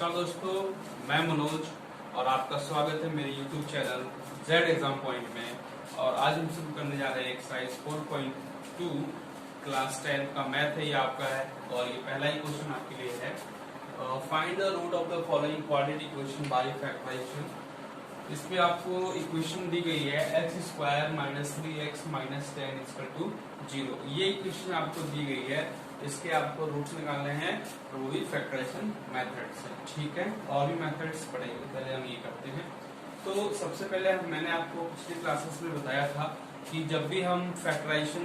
नमस्कार दोस्तों, मैं मनोज और आपका स्वागत है मेरे YouTube channel Z exam point में। और आज हम शुरू करने जा रहे हैं एक्सरसाइज 4.2 क्लास 10 का मैथ है, ये आपका है और ये पहला ही क्वेश्चन आपके लिए है। Find the root of the following quadratic equation by factorization. इसमें आपको इक्वेशन दी गई है x² - 3x - 10 = 0। ये इक्वेशन आपको दी गई है, इसके आपको रूट्स निकालने हैं और वो भी फैक्टराइजेशन मेथड से। ठीक है, और भी मेथड्स पढ़ेंगे, पहले हम ये करते हैं। तो सबसे पहले मैंने आपको पिछली क्लासेस में बताया था कि जब भी हम फैक्टराइजेशन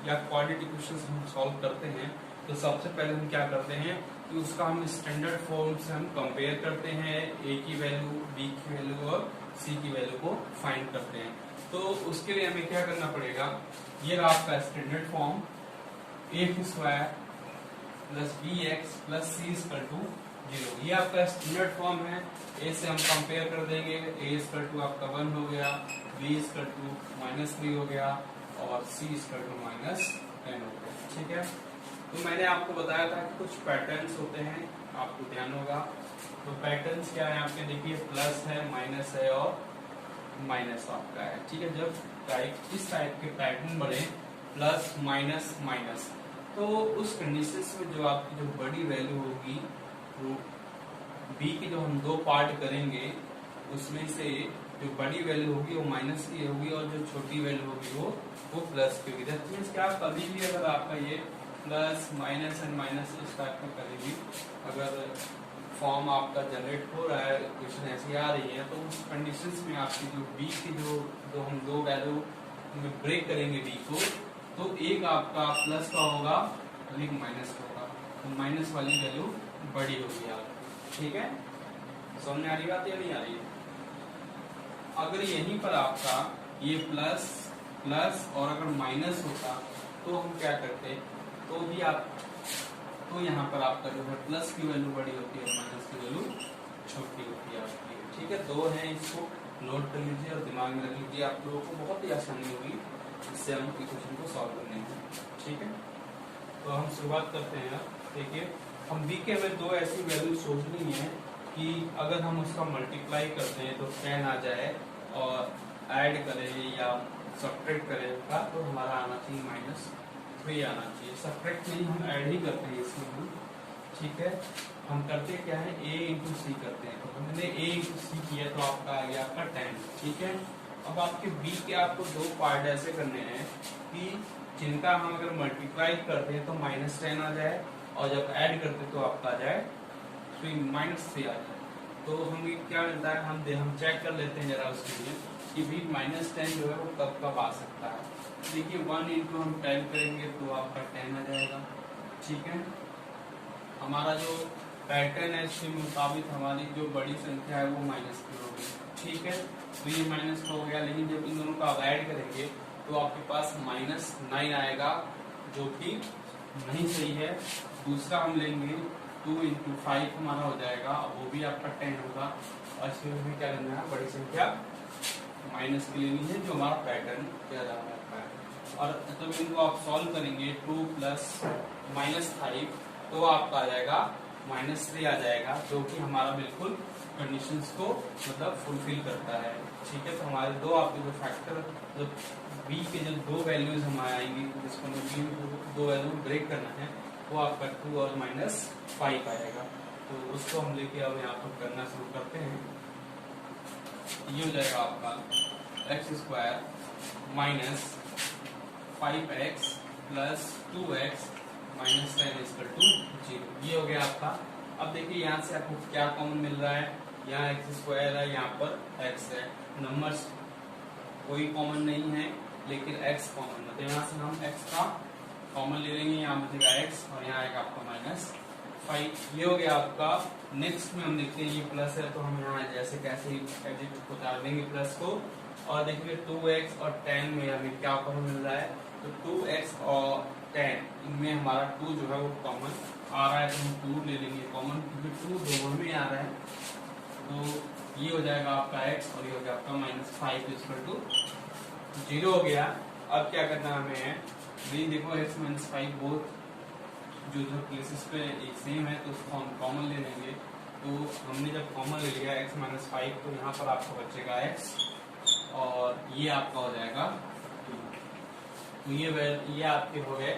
या क्वाड्रेटिक इक्वेशंस हम सॉल्व करते हैं तो सबसे पहले हम क्या करते हैं कि उसका हम स्टैंडर्ड फॉर्म से हम कंपेयर करते हैं, a की वैल्यू, b की वैल्यू और c की वैल्यू को फाइंड करते हैं। तो उसके लिए हमें क्या करना पड़ेगा, ये रहा आपका standard form a² + bx + c = 0। ये आपका स्टैंडर्ड फॉर्म है। a से हम कंपेयर कर देंगे, a = आपका 1 हो गया, b = -3 हो गया और c = -10 हो गया। ठीक है, तो मैंने आपको बताया था कि कुछ पैटर्न्स होते हैं, आपको ध्यान होगा। तो पैटर्न्स क्या है आपके, देखिए प्लस है, माइनस है और माइनस आपका है। ठीक है, जब इस टाइप के पैटर्न बने प्लस माइनस माइनस, तो उस कंडीशंस में जो आपकी जो बड़ी वैल्यू होगी वो b की जो हम दो पार्ट करेंगे उसमें से जो बड़ी वैल्यू होगी वो माइनस की होगी और जो छोटी वैल्यू होगी वो प्लस की होगी। दैट मींस क्या, कभी भी अगर आपका ये प्लस माइनस एंड माइनस इस टाइप का करेगी, अगर फॉर्म आपका जनरेट हो रहा है, इक्वेशन ऐसी आ रही है, तो उस कंडीशंस में आपकी जो b की जो हम दो वैल्यू में ब्रेक करेंगे b को, तो एक आपका प्लस का होगा और एक माइनस का होगा, तो माइनस वाली वैल्यू बड़ी होगी आपकी। ठीक है, समझ में आ रही बात या नहीं आ रही है? अगर यहीं पर आपका ये प्लस प्लस और अगर माइनस होता तो हम क्या करते, तो भी आप, तो यहाँ पर आपका जो है प्लस की वैल्यू बड़ी होती है और माइनस की वैल्यू छोटी होती है आपकी। ठीक है, दो है, इसको नोट कर लीजिए और दिमाग में रख लीजिए, आप लोगों को बहुत ही आसानी होगी इससे हम इक्वेशन को सॉल्व करने में। ठीक है, तो हम शुरुआत करते हैं। देखिए, हम b के हमें दो ऐसी वैल्यू सोचनी है कि अगर हम उसका मल्टीप्लाई करते हैं तो 10 आ जाए और ऐड करें या सब्ट्रैक्ट करें तो हमारा आना चाहिए -3 आना चाहिए। सब्ट्रैक्ट नहीं, हम ऐड ही करते हैं इसमें हम। ठीक है, हम करते क्या है, a × c करते हैं, तो हमने a × c किया तो आपका आ गया आपका 10। ठीक है, अब आपके b के आपको दो पार्ट ऐसे करने हैं कि जिनका हम अगर मल्टीप्लाई करते हैं तो -10 आ जाए और जब ऐड करते तो आपका आ जाए -3 आ जाए। तो हमें क्या मिलता है, हम चेक कर लेते हैं जरा उसके लिए कि भी -10 जो है वो कब कब आ सकता है। देखिए 1 × हम 10 करेंगे तो आपका 10 आ जाएगा। ठीक है, हमारा जो पैटर्न है इसके मुताबिक हमारी जो बड़ी संख्या है वो माइनस की होगी। ठीक है, तो ये माइनस का हो गया, लेकिन जब इन दोनों का ऐड करेंगे तो आपके पास -9 आएगा, जो कि नहीं सही है। दूसरा हम लेंगे 2 × 5 हमारा हो जाएगा, वो भी आपका 10 होगा। और इसमें हमें क्या लेना है, बड़ी संख्या माइनस की लेनी है, जो हमारा पैटर्न किया जा रहा है। और जब इनको आप सॉल्व करेंगे 2 + -5 तो आपका आ जाएगा -3 आ जाएगा, जो कि हमारा बिल्कुल कंडीशंस को मतलब फुलफिल करता है। ठीक है, तो हमारे दो आपके जो फैक्टर, जो b के जो दो वैल्यूज हम आएंगी, जिसको हमें b में दो वैल्यू ब्रेक करना है, वो आपका 2 और -5 आएगा। तो उसको हम लेके अब यहाँ पर करना शुरू करते हैं। ये हो जाएगा आपका x² - 5x + 2x - 10 = 0। ये हो गया आपका। अब देखिए यहाँ से आपको क्या कॉमन मिल रहा है, यहाँ x² है, यहाँ पर x है, नंबर्स कोई कॉमन नहीं है लेकिन x कॉमन है, तो यहाँ से हम x का कॉमन ले लेंगे, यहाँ बचेगा x और यहाँ आएगा आपका -5। ये हो गया आपका। नेक्स्ट में हम देखते हैं ये प्लस है, तो हम यहाँ जैसे कैसे एडिट उतार देंगे प्लस को, और देखिए 2x और 10 में हमें क्या कॉमन मिल रहा है, तो 2x और 10 इनमें हमारा 2 जो है वो कॉमन आ रहा है, तो हम 2 ले लेंगे कॉमन, क्योंकि 2 दोनों में आ रहा है। तो ये हो जाएगा आपका x और ये हो गया आपका -5 = 0 हो गया। अब क्या करना हमें है, देखो x - 5 बोथ जो प्लेसेस पे एक सेम है, तो उसको हम कॉमन ले लेंगे। तो हमने जब कॉमन ले लिया x माइनस 5, तो यहाँ पर आपको बचेगा x और ये आपका हो जाएगा 2। तो ये आपके हो गए।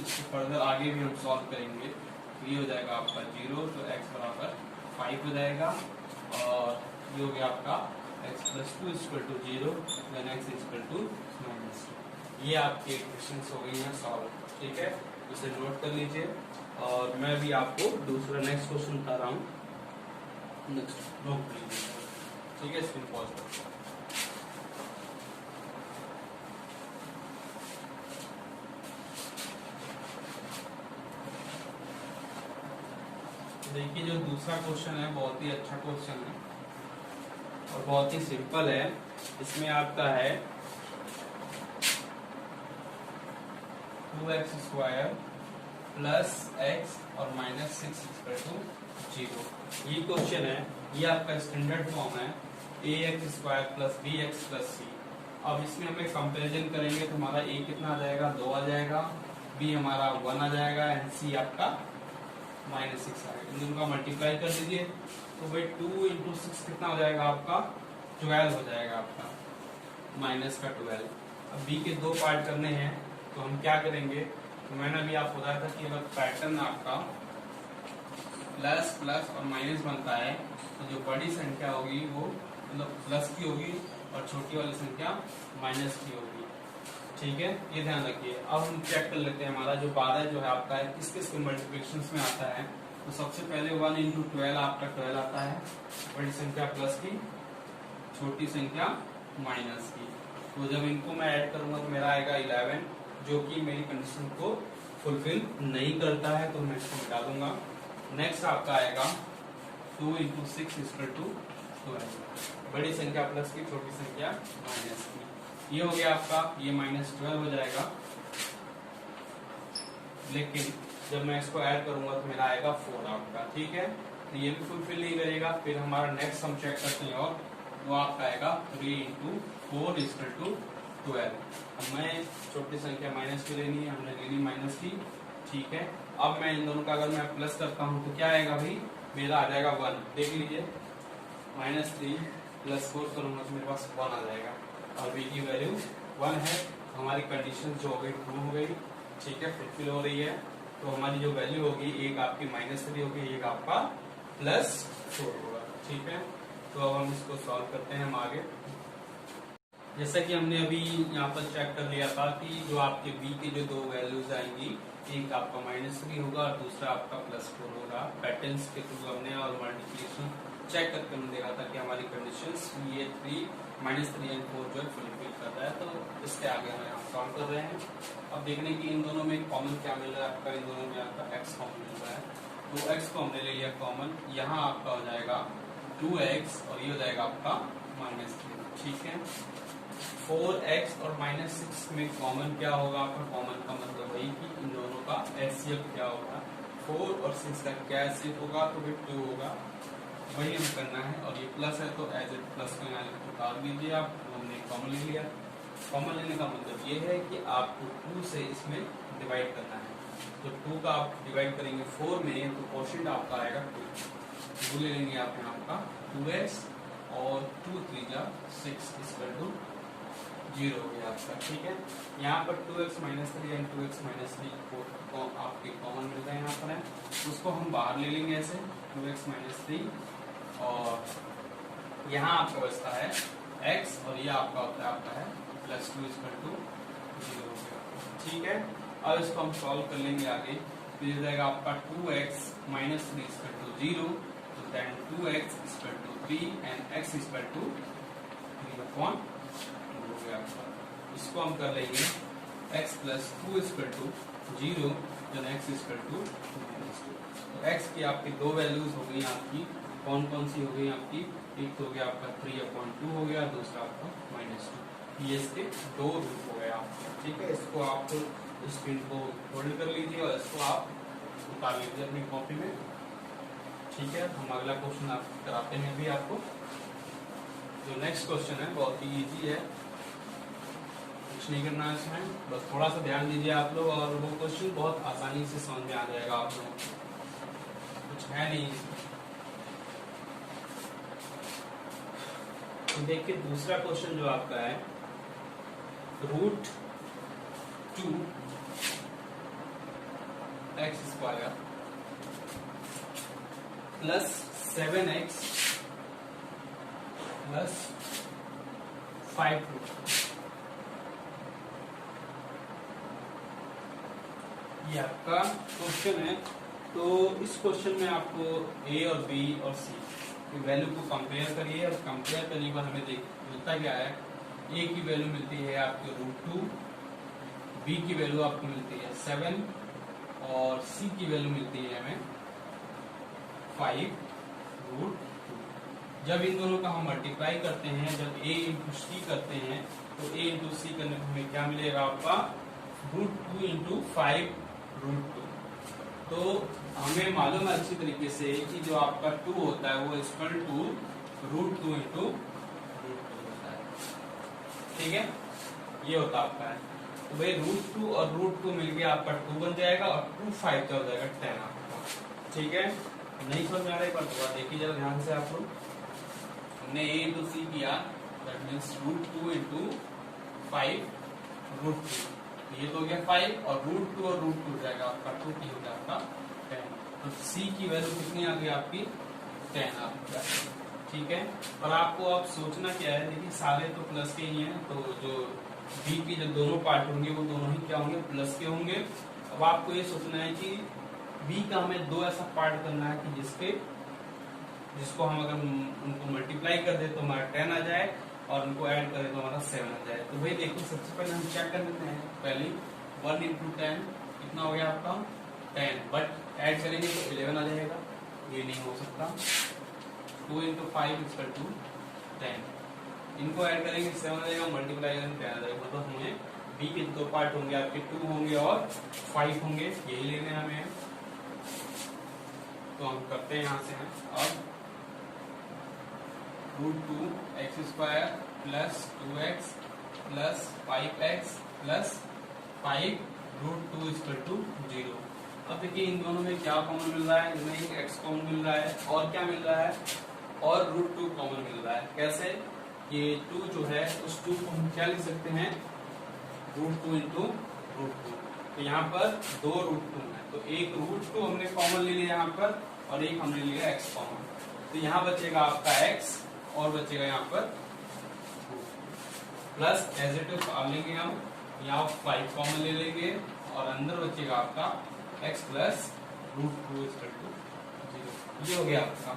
इसके फर्दर आगे भी हम सॉल्व करेंगे। तो ये हो जाएगा आपका 0, तो x बराबर 5 हो जाएगा और ये हो गया आपका x plus 2 equal to 0, then x equal to -2। ये आपकी इक्वेशंस हो गई हैं सॉल्व। ठीक है, इसे नोट कर लीजिए और मैं भी आपको दूसरा नेक्स्ट क्वेश्चन बता रहा हूँ। नेक्स्ट नोट कर लीजिए। ठीक है, स्क्रीन पॉज करते हैं। देखिए, जो दूसरा क्वेश्चन है बहुत ही अच्छा क्वेश्चन है और बहुत ही सिंपल है। इसमें आपका है 2x स्क्वायर प्लस x और माइनस 6 इक्वल टू 0। ये क्वेश्चन है, ये आपका स्टैंडर्ड फॉर्म है ax square plus bx plus c। अब इसमें हमें कंपैरिजन करेंगे तो हमारा a कितना आ जाएगा, 2 आ जाएगा, b हमारा 1 आ जाएगा एंड c आपका -6 आएगा। इन दोनों का मल्टीप्लाई कर दीजिए तो भाई 2 इंटू 6 कितना हो जाएगा आपका, 12 हो जाएगा आपका, माइनस का 12। अब b के 2 पार्ट करने हैं तो हम क्या करेंगे, तो मैंने अभी आपको बताया था कि अगर पैटर्न आपका प्लस प्लस और माइनस बनता है तो जो बड़ी संख्या होगी वो मतलब प्लस की होगी और छोटी वाली संख्या माइनस की होगी। ठीक है, ये ध्यान रखिए। अब हम चेक कर लेते हैं हमारा जो 12 जो है आपका है किस किस के मल्टीप्लिकेशन में आता है। तो सबसे पहले 1 इंटू 12 आपका 12 आता है, बड़ी संख्या प्लस की, छोटी संख्या माइनस की। तो जब इनको मैं ऐड करूंगा तो मेरा आएगा 11, जो कि मेरी कंडीशन को फुलफिल नहीं करता है, तो मैं इसको मिटा दूंगा। नेक्स्ट आपका आएगा 2 इंटू 6 इक्वल टू 12, बड़ी संख्या प्लस की, छोटी संख्या माइनस की। ये हो गया आपका, ये -12 हो जाएगा, लेकिन जब मैं इसको ऐड करूंगा तो मेरा आएगा 4 आपका। ठीक है, तो ये भी फुलफिल नहीं करेगा। फिर हमारा नेक्स्ट हम चेक करते हैं और वो आपका आएगा 3 इंटू 4 इक्वल टू 12। अब मैं छोटी संख्या माइनस की लेनी है, हमने लेनी माइनस की। ठीक है, अब मैं इन दोनों का अगर मैं प्लस करता हूँ तो क्या आएगा भाई, मेरा आ जाएगा 1। देख लीजिए, -3 प्लस 4 करूंगा तो मेरे पास 1 आ जाएगा और b की वैल्यू 1 है। हमारी कंडीशन जो हो गई ट्रू हो गई। ठीक है, फुलफिल हो रही है। तो हमारी जो वैल्यू होगी, एक आपकी -3 होगी, एक आपका +4 होगा। ठीक है, तो अब हम इसको सॉल्व करते हैं हम आगे। जैसा कि हमने अभी यहाँ पर चेक कर लिया था कि जो आपके b की जो 2 वैल्यूज आएंगी, एक आपका -3 होगा और दूसरा आपका +4 होगा। पैटर्न्स के थ्रू हमने और मल्टीप्लिकेशन चेक करके हमने देखा था कि हमारी कंडीशंस ये 3 -3 एंड 4 जो है फुलफिल कर रहा है। तो इसके आगे हम सॉल्व कर रहे हैं। अब देखने की इन दोनों में कॉमन क्या मिल रहा है आपका, इन दोनों में आपका x कॉमन मिल रहा है। तो x को हमने ले लिया कॉमन, यहाँ आपका हो जाएगा 2x और ये हो जाएगा आपका -3। ठीक है, 4x और -6 में कॉमन क्या होगा आपका, कॉमन का मतलब वही कि इन दोनों का एचसीएफ क्या होगा, 4 और 6 का क्या एचसीएफ होगा, तो फिर 2 होगा। वही हम करना है और ये प्लस है तो एज ए प्लस को यहाँ उतार दीजिए आप। हमने कॉमन ले लिया। कॉमन लेने का मतलब ये है कि आपको 2 से इसमें डिवाइड करना है। तो 2 का आप डिवाइड करेंगे 4 में तो क्वोशिएंट आपका आएगा 2 ले लेंगे आप यहाँ का 2x और 2 3 जा 6 इक्वल टू 0 हो गया आपका। ठीक है, यहाँ पर 2x -3 एंड 2x -3 को आपके कॉमन मिल रहे हैं यहाँ पर है, उसको हम बाहर ले लेंगे ऐसे 2x -3 और यहाँ आपका बचता है x और ये आपका होता है आपका है +2 इक्वल टू 0 हो गया। ठीक है, अब इसको हम सॉल्व कर लेंगे आगे। तो ये जाएगा आपका 2x -3 इक्वल टू 0, तो then 2x equal to 3 and x equal to 3/2 हो गया आपका। इसको हम कर लेंगे x + 2 equal to 0, then x equal to -2। तो x की आपकी 2 वैल्यूज हो गई आपकी, कौन कौन सी हो गई आपकी, एक तो हो गया आपका 3/2 हो गया, दूसरा आपका -2। ये इसके 2 रूप हो गया आपका। ठीक है, इसको आप स्क्रीन को होल्ड कर लीजिए और इसको आप उतार लीजिए अपनी कॉपी में। ठीक है, हम अगला क्वेश्चन आप कराते हैं भी आपको। जो नेक्स्ट क्वेश्चन है बहुत ही इजी है, कुछ नहीं करना है इसमें, बस थोड़ा सा ध्यान दीजिए आप लोग और वो क्वेश्चन बहुत आसानी से समझ में आ जाएगा आप लोग, कुछ है नहीं। तो देखिए दूसरा क्वेश्चन जो आपका है, root 2 x square plus 7x plus 5 ये आपका क्वेश्चन है। तो इस क्वेश्चन में आपको ए और बी और सी की वैल्यू को कंपेयर करिए, और कंपेयर करने के बाद हमें मिलता क्या है, ए की वैल्यू मिलती है आपको √2, बी की वैल्यू आपको मिलती है 7 और सी की वैल्यू मिलती है हमें 5√2। जब इन दोनों का हम मल्टीप्लाई करते हैं, जब a इंटू सी करते हैं, तो a इंटू सी करने पर हमें क्या मिलेगा आपका √2 इंटू 5√2। तो हमें मालूम है अच्छी तरीके से कि जो आपका 2 होता है वो इक्वल टू √2 इंटू √2 होता है। ठीक है, ये होता आपका है। तो भाई √2 और √2 मिलके आपका 2 बन जाएगा और 2 5 का हो जाएगा 10 आपका। ठीक है, नहीं समझ में आ रहा है पर थोड़ा देखिए जरा ध्यान से आप लोग। हमने a इंटू सी किया, दैट मीन्स √2 इंटू 5√2, ये तो हो गया 5 और √2 और √2 हो जाएगा आपका 2 की हो जाएगा आपका 10। तो c की वैल्यू कितनी आ गई आपकी 10 आपका। ठीक है, और आपको अब सोचना क्या है, देखिए सारे तो प्लस के ही हैं, तो जो b की जो दोनों पार्ट होंगे वो दोनों ही क्या होंगे, प्लस के होंगे। अब आपको ये सोचना है कि b का हमें दो ऐसा पार्ट करना है कि जिसको हम अगर उनको मल्टीप्लाई कर दे तो हमारा 10 आ जाए और उनको ऐड करें तो हमारा 7 आ जाए। तो भाई देखो सबसे पहले हम क्या कर लेते हैं, पहले 1 इंटू 10 कितना हो गया आपका 10, बट ऐड करेंगे तो 11 आ जाएगा, ये नहीं हो सकता। 2 इंटू 5 इक्वल टू 10, इनको ऐड करेंगे 7 आ जाएगा, मल्टीप्लाई करेंगे 10 आ जाएगा। मतलब हमें b के दो पार्ट होंगे आपके 2 होंगे और 5 होंगे, यही लेने हमें। तो हम करते हैं यहाँ से अब √2 x square plus 2x plus 5x plus 5√2 equal to 0। अब देखिए इन दोनों में क्या कॉमन मिल रहा है, इनमें x कॉमन मिल रहा है और क्या मिल रहा है, और √2 कॉमन मिल रहा है। कैसे, ये 2 जो है उस 2 को हम क्या लिख सकते हैं, √2 इंटू √2। तो यहाँ पर दो √2 है, तो एक √2 हमने कॉमन ले लिया यहाँ पर और एक हमने लिया x कॉमन। तो यहाँ बचेगा आपका x और बचेगा यहाँ पर प्लस एज इट इज लेंगे हम, यहाँ 5 कॉमन ले लेंगे और अंदर बचेगा आपका x प्लस √2 इक्वल टू 0। ये हो गया आपका।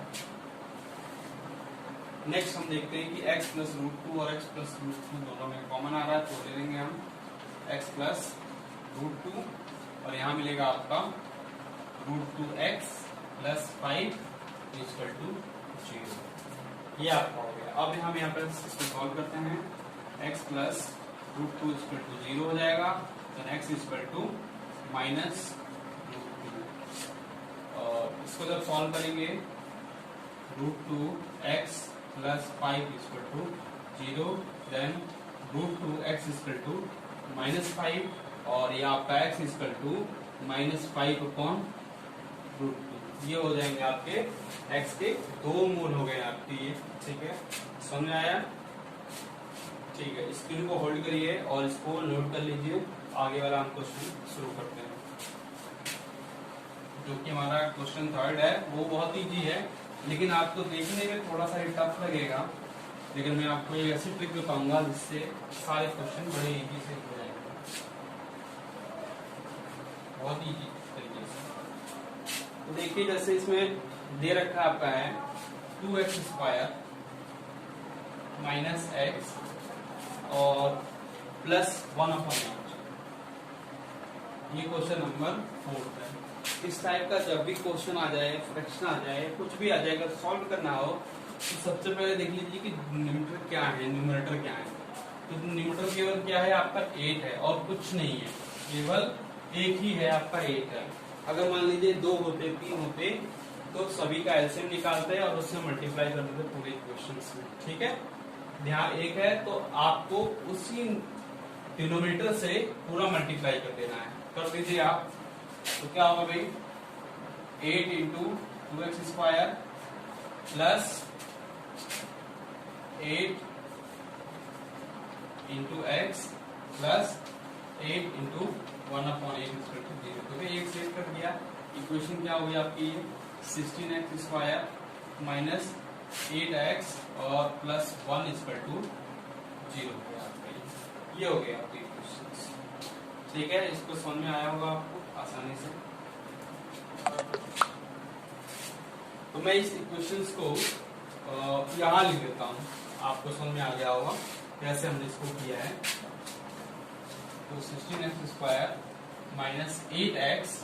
नेक्स्ट हम देखते हैं कि x प्लस √2 और x प्लस √2 दोनों में कॉमन आ रहा है, तो ले लेंगे हम x प्लस √2 और यहाँ मिलेगा आपका √2x प्लस 5 इक्वल टू 0। ये आपका हो गया। अब हम यहाँ पर इसको सॉल्व करते हैं, x प्लस √2 इक्वल टू 0 हो जाएगा, तो x इक्वल टू माइनस √2। और इसको जब सॉल्व करेंगे √2x plus 5 equal to 0, then √2x equal to minus 5 और ये आपका x इक्वल टू -5 अपॉन √2। ये हो जाएंगे आपके x के दो मूल हो गए आपके ये। ठीक है, समझ में आया। ठीक है, स्क्रीन को होल्ड करिए और इसको नोट कर लीजिए। आगे वाला हम क्वेश्चन शुरू करते हैं, जो कि हमारा क्वेश्चन 3 है। वो बहुत इजी है, लेकिन आपको देखने में थोड़ा सा टफ लगेगा, लेकिन मैं आपको एक ऐसी ट्रिक बताऊंगा जिससे सारे क्वेश्चन बड़े इजी से हो जाएंगे, बहुत इजी तरीके से। तो देखिए जैसे इसमें दे रखा आपका है 2x स्क्वायर माइनस x और प्लस 1/8। ये क्वेश्चन नंबर 4 है। इस टाइप का जब भी क्वेश्चन आ जाए, फ्रैक्शन आ जाए, कुछ भी आ जाए, अगर सॉल्व करना हो तो सबसे पहले देख लीजिए कि न्यूमरेटर क्या है, न्यूमरेटर क्या है। तो न्यूमरेटर केवल क्या है आपका 8 है और कुछ नहीं है, केवल एक ही है आपका 8 है। अगर मान लीजिए 2 होते 3 होते तो सभी का एलसीएम निकालते हैं और उससे मल्टीप्लाई कर देते पूरे क्वेश्चंस में। ठीक है, ध्यान एक है तो आपको उसी डिनोमिनेटर से पूरा मल्टीप्लाई कर देना है। कर दीजिए आप, तो क्या होगा भाई 8 into 2x square plus 8 into x plus 8 into 1/8 equal to 0। तो एक सेव कर दिया। इक्वेशन क्या हो गई आपकी, 16x स्क्वायर माइनस 8x और प्लस 1 इक्वल टू 0 हो गया आपका। ये हो गया आपकी इक्वेशन। ठीक है, इसको समझ में आया होगा आपको आसानी से। तो मैं इस इक्वेशंस को यहाँ लिख देता हूँ, आपको समझ में आ गया होगा कैसे हमने इसको किया है। तो 16x square minus 8x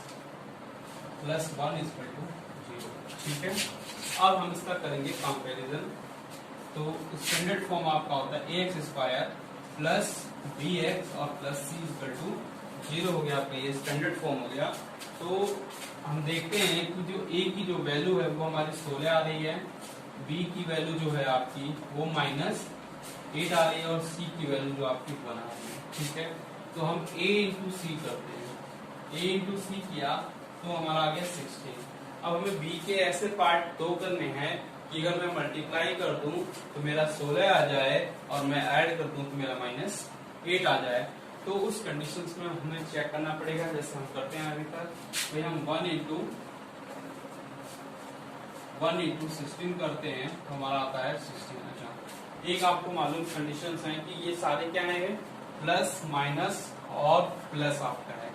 plus 1 equal to 0। ठीक है, अब हम इसका करेंगे कंपैरिजन। तो स्टैंडर्ड फॉर्म आपका होता है ax स्क्वायर प्लस bx और प्लस c इक्वल टू 0 हो गया आपका, ये स्टैंडर्ड फॉर्म हो गया। तो हम देखते हैं कि जो a की जो वैल्यू है वो हमारी 16 आ रही है, b की वैल्यू जो है आपकी वो -8 आ रही है और c की वैल्यू जो आपकी 1 आ रही है। ठीक है, तो हम a इंटू सी करते हैं, a इंटू सी किया तो हमारा आ गया 16। अब हमें b के ऐसे पार्ट दो करने हैं कि अगर मैं मल्टीप्लाई कर दूं तो मेरा 16 आ जाए और मैं ऐड कर दूं तो मेरा -8 आ जाए। तो उस कंडीशंस में हमें चेक करना पड़ेगा, जैसे हम करते हैं अभी तक। भाई हम 1 इंटू 16 करते हैं तो हमारा आता है 16। अच्छा, एक आपको मालूम कंडीशंस हैं कि ये सारे क्या है, प्लस माइनस और प्लस आपका है,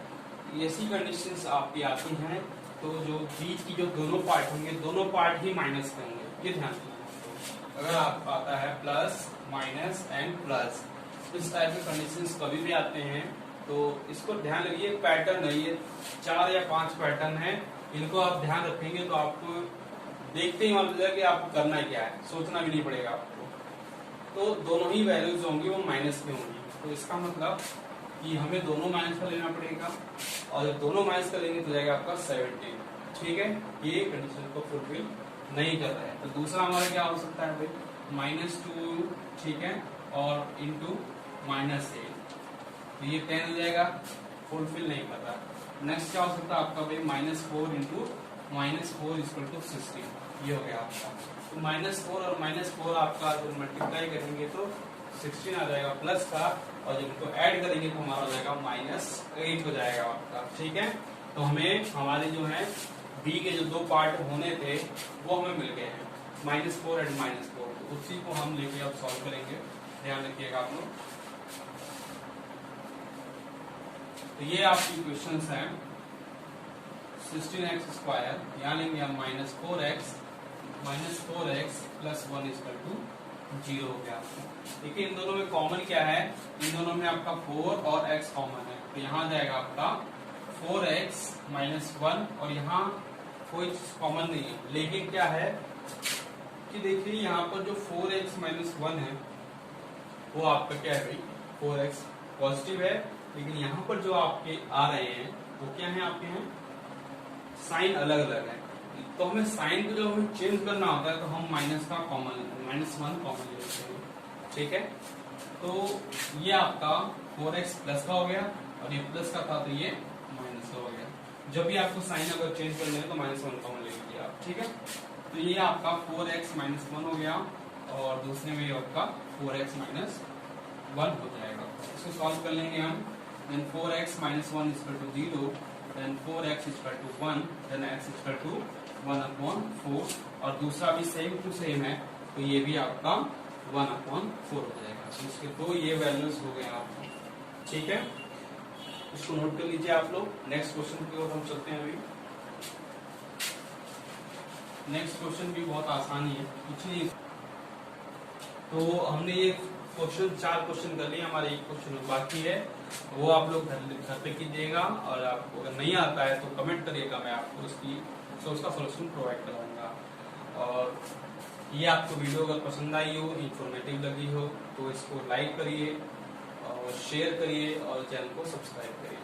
ऐसी कंडीशंस आपकी आती हैं। तो जो बीच की जो दोनों पार्ट होंगे, दोनों पार्ट ही माइनस के होंगे, ये ध्यान रखना। अगर आपका आता है प्लस माइनस एंड प्लस, इस टाइप के कंडीशंस कभी भी आते हैं तो इसको ध्यान रखिए। पैटर्न है ये, 4 या 5 पैटर्न है, इनको आप ध्यान रखेंगे तो आपको देखते ही मालूम चलेगा कि आपको करना क्या है, सोचना भी नहीं पड़ेगा आपको। तो दोनों ही वैल्यूज होंगी वो माइनस में होंगी, तो इसका मतलब कि हमें दोनों माइनस का लेना पड़ेगा और जब दोनों माइनस का लेंगे तो जाएगा आपका 17। ठीक है, ये कंडीशन को फुलफिल नहीं कर रहा है। तो दूसरा हमारा क्या हो सकता है भाई, -2, ठीक है, और इंटू -8, तो ये 10 हो जाएगा, फुलफिल नहीं कर रहा। नेक्स्ट क्या हो सकता है आपका भाई, -4 इंटू -4 इक्वल टू 16, ये हो गया आपका। तो -4 और -4 आपका जब मल्टीप्लाई करेंगे तो 16 आ जाएगा प्लस का, और जब इसको ऐड करेंगे तो हमारा हो जाएगा -8 हो जाएगा आपका। ठीक है, तो हमें हमारे जो है बी के जो 2 पार्ट होने थे वो हमें मिल गए हैं, -4 एंड -4। तो उसी को हम लेके अब सॉल्व करेंगे, ध्यान रखिएगा आप लोग। तो ये आपकी क्वेश्चंस हैं। 16x स्क्वायर, यहाँ लेंगे हम -4x प्लस 1 इक्वल टू 0 हो गया आपको। देखिए इन दोनों में कॉमन क्या है, इन दोनों में आपका 4 और x कॉमन है, तो यहाँ जाएगा आपका 4x -1 और यहाँ कोई कॉमन नहीं है। लेकिन क्या है कि देखिए यहाँ पर जो 4x -1 है वो आपका क्या है भाई, 4x पॉजिटिव है, लेकिन यहाँ पर जो आपके आ रहे हैं वो क्या है, आपके हैं साइन अलग अलग है। तो हमें साइन को जब हमें चेंज करना होता है तो हम -1 कॉमन ले लेते हैं। ठीक है, तो ये आपका 4x प्लस का हो गया और ये प्लस का था तो ये माइनस का हो गया। जब भी आपको साइन अगर चेंज करना है तो -1 कॉमन ले लीजिए आप। ठीक है, तो ये आपका 4x -1 हो गया और दूसरे में आपका 4x -1 हो जाएगा। इसको सॉल्व कर लेंगे हम। Then 4x -1 equal to 0, then 4x equal to 1, then x equal to 1/4, और दूसरा भी सेम टू सेम है तो ये भी आपका 1/4 हो जाएगा। तो इसके दो ये वैल्यूज हो गए आपको। ठीक है, इसको नोट कर लीजिए आप लोग। नेक्स्ट क्वेश्चन की ओर हम चलते हैं। अभी नेक्स्ट क्वेश्चन भी बहुत आसान ही है, कुछ नहीं। तो हमने ये क्वेश्चन 4 क्वेश्चन कर लिए, हमारे एक क्वेश्चन बाकी है, वो आप लोग घर पे कीजिएगा, और आपको अगर नहीं आता है तो कमेंट करिएगा, मैं आपको उसका सोल्यूशन प्रोवाइड कराऊंगा। और ये आपको वीडियो अगर पसंद आई हो, इंफॉर्मेटिव लगी हो तो इसको लाइक करिए और शेयर करिए और चैनल को सब्सक्राइब करिए।